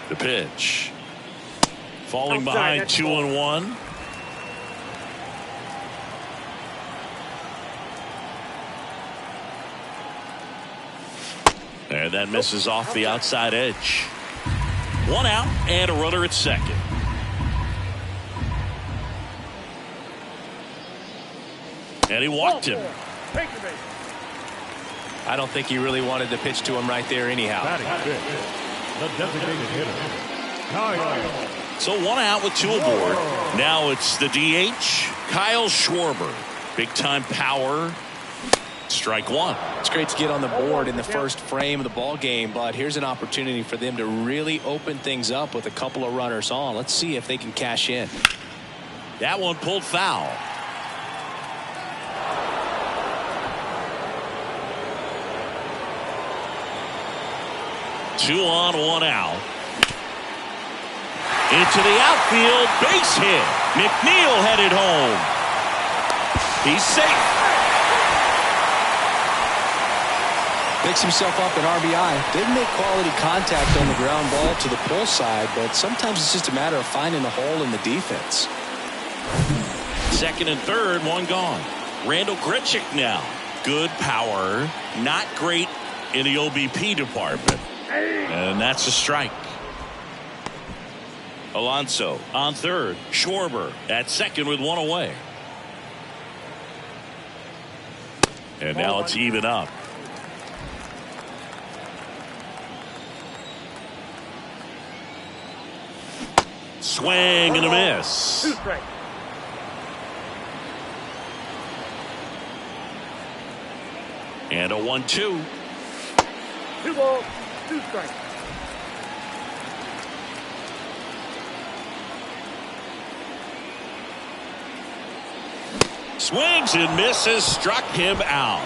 B: The pitch. Falling behind 2-1. And that misses off the outside edge. 1 out and a runner at second. And he walked him.
E: I don't think he really wanted to pitch to him right there anyhow.
D: The designated hitter, Kyle.
B: So 1 out with 2 aboard. Now it's the DH, Kyle Schwarber. Big time power. Strike one.
E: It's great to get on the board in the first frame of the ball game, but here's an opportunity for them to really open things up with a couple of runners on. Let's see if they can cash in.
B: That one pulled foul. Two on, one out. Into the outfield, base hit. McNeil headed home. He's safe.
E: Picks himself up an RBI. Didn't make quality contact on the ground ball to the pull side, but sometimes it's just a matter of finding the hole in the defense.
B: Second and third, one gone. Randall Grichuk now. Good power, not great in the OBP department. And that's a strike. Alonso on third. Schwarber at second with one away. And now it's even up. Swing and a miss.
C: 2 strikes.
B: And a 1-2.
C: 2 balls, 2 strikes.
B: Swings and misses. Struck him out.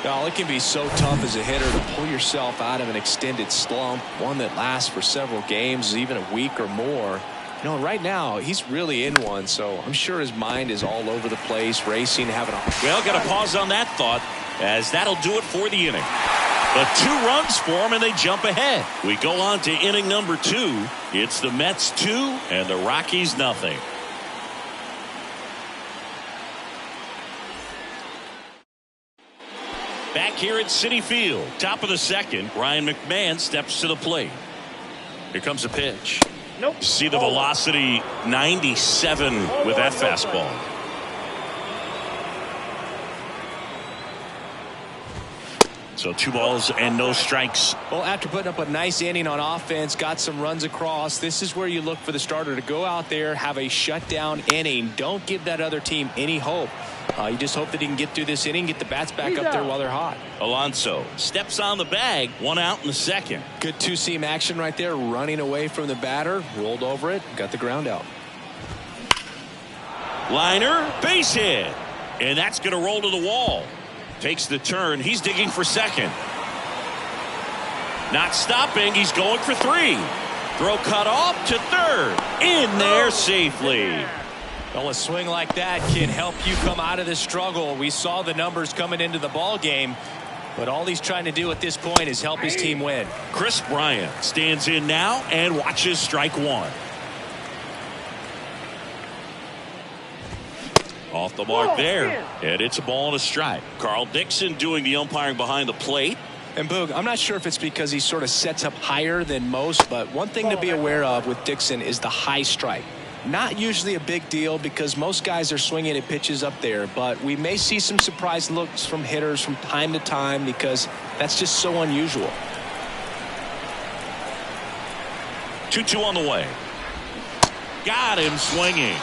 E: Well, it can be so tough as a hitter to pull yourself out of an extended slump, one that lasts for several games, even a week or more. You know, right now, he's really in one, so I'm sure his mind is all over the place, racing, having a...
B: Well, got to pause on that thought, as that'll do it for the inning. But 2 runs for him, and they jump ahead. We go on to inning number 2. It's the Mets 2 and the Rockies nothing. Back here at Citi Field, top of the second, Ryan McMahon steps to the plate. Here comes a pitch.
C: Nope.
B: See the velocity, 97 with that fastball. So 2 balls and no strikes.
E: Well, after putting up a nice inning on offense, got some runs across, this is where you look for the starter to go out there, have a shutdown inning. Don't give that other team any hope. You just hope that he can get through this inning, get the bats back up there while they're hot.
B: Alonso steps on the bag, 1 out in the second.
E: Good two-seam action right there, running away from the batter, rolled over it, got the ground out.
B: Liner, base hit. And that's going to roll to the wall. Takes the turn. He's digging for second. Not stopping. He's going for 3. Throw cut off to third. In there safely.
E: Well, a swing like that can help you come out of the struggle. We saw the numbers coming into the ball game, but all he's trying to do at this point is help his team win.
B: Chris Bryant stands in now and watches strike 1. Off the mark there, and it's a ball and a strike. Carl Dixon doing the umpiring behind the plate.
E: And Boog, I'm not sure if it's because he sort of sets up higher than most, but one thing to be aware of with Dixon is the high strike. Not usually a big deal because most guys are swinging at pitches up there, but we may see some surprise looks from hitters from time to time because that's just so unusual.
B: 2-2 on the way. Got him swinging.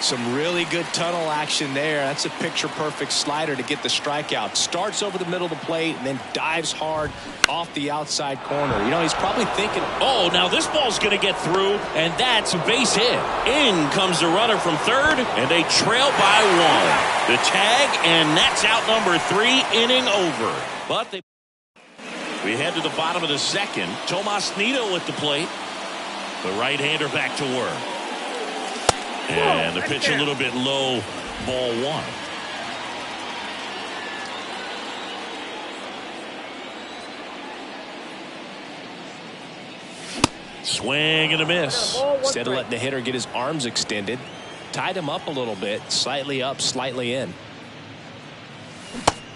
E: Some really good tunnel action there. That's a picture-perfect slider to get the strikeout. Starts over the middle of the plate and then dives hard off the outside corner. You know, he's probably thinking,
B: oh, now this ball's going to get through, and that's a base hit. In comes the runner from third, and they trail by 1. The tag, and that's out number 3, inning over. But we head to the bottom of the second. Tomas Nido at the plate. The right-hander back to work. And the pitch a little bit low, ball 1. Swing and a miss.
E: Instead of letting the hitter get his arms extended, tied him up a little bit, slightly up, slightly in.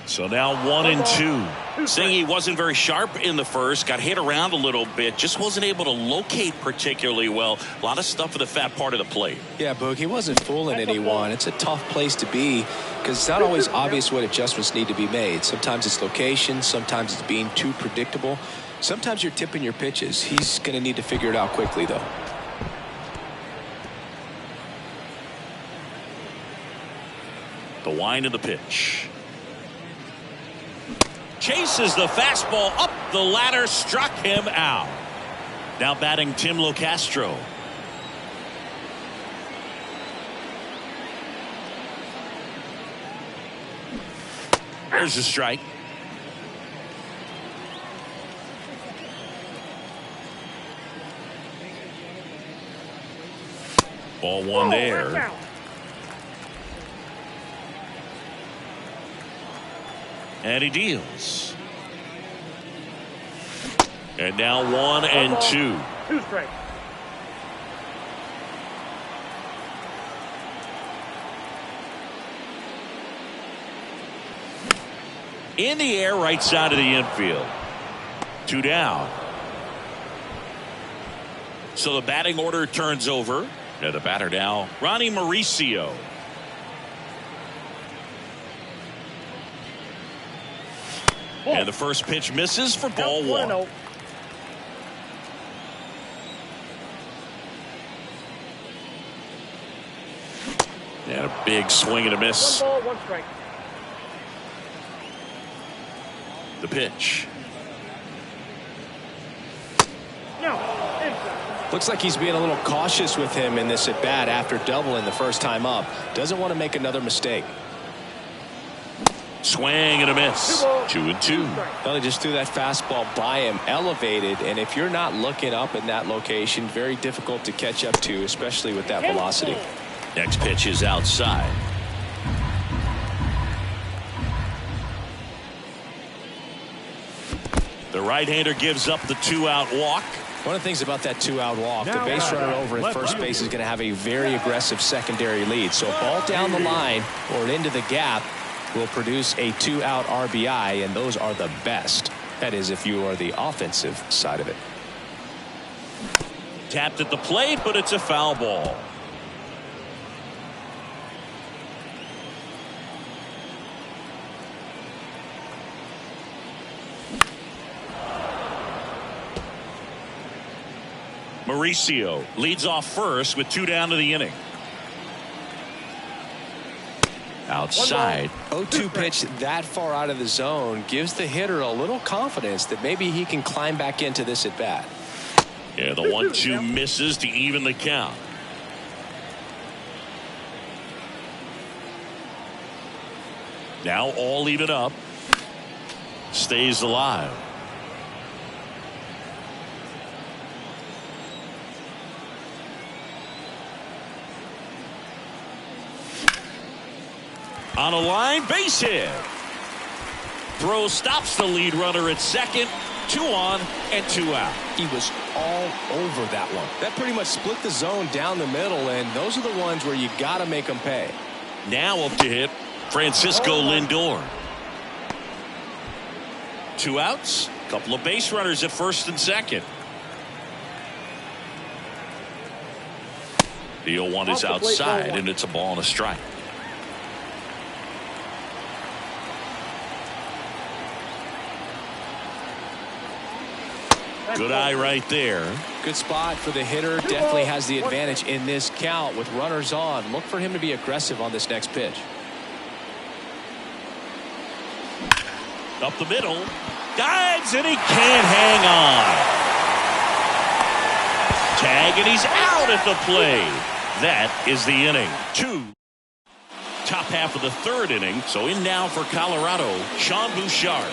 B: So now 1-2. Saying he wasn't very sharp in the first, got hit around a little bit, just wasn't able to locate particularly well. A lot of stuff for the fat part of the plate.
E: Yeah, Boog, he wasn't fooling anyone. It's a tough place to be because it's not always obvious what adjustments need to be made. Sometimes it's location, sometimes it's being too predictable. Sometimes you're tipping your pitches. He's going to need to figure it out quickly, though.
B: The wind of the pitch. Chases the fastball up the ladder, struck him out. Now batting Tim Locastro. There's a strike. Ball one there. And he deals. And now 1-2.
C: 2 strikes.
B: In the air, right side of the infield. 2 down. So the batting order turns over. And the batter now, Ronnie Mauricio. And the first pitch misses for ball 1. And a big swing and a miss.
C: 1 ball, 1 strike.
B: The pitch.
E: Looks like he's being a little cautious with him in this at bat after doubling the first time up. Doesn't want to make another mistake.
B: Swing and a miss. 2-2.
E: Well, he just threw that fastball by him, elevated, and if you're not looking up in that location, very difficult to catch up to, especially with that velocity.
B: Next pitch is outside. The right-hander gives up the 2-out walk.
E: One of the things about that 2-out walk, the base runner over at first base is going to have a very aggressive secondary lead. So a ball down the line or into the gap will produce a 2-out RBI, and those are the best. That is, if you are the offensive side of it.
B: Tapped at the plate, but it's a foul ball. Mauricio leads off first with 2 down to the inning. Outside.
E: 0-2 pitch that far out of the zone gives the hitter a little confidence that maybe he can climb back into this at bat.
B: Yeah, the 1-2 misses to even the count. Now all even up. Stays alive. On a line, base hit. Throw stops the lead runner at second. 2 on and 2 out.
E: He was all over that one. That pretty much split the zone down the middle, and those are the ones where you got to make them pay.
B: Now up to hit Francisco Lindor. 2 outs. Couple of base runners at first and second. The 0-1 is outside, and it's a ball and a strike. Good eye right there.
E: Good spot for the hitter. Definitely has the advantage in this count with runners on. Look for him to be aggressive on this next pitch.
B: Up the middle. Dives and he can't hang on. Tag and he's out at the plate. That is the inning. 2. Top half of the 3rd inning. So in now for Colorado, Sean Bouchard.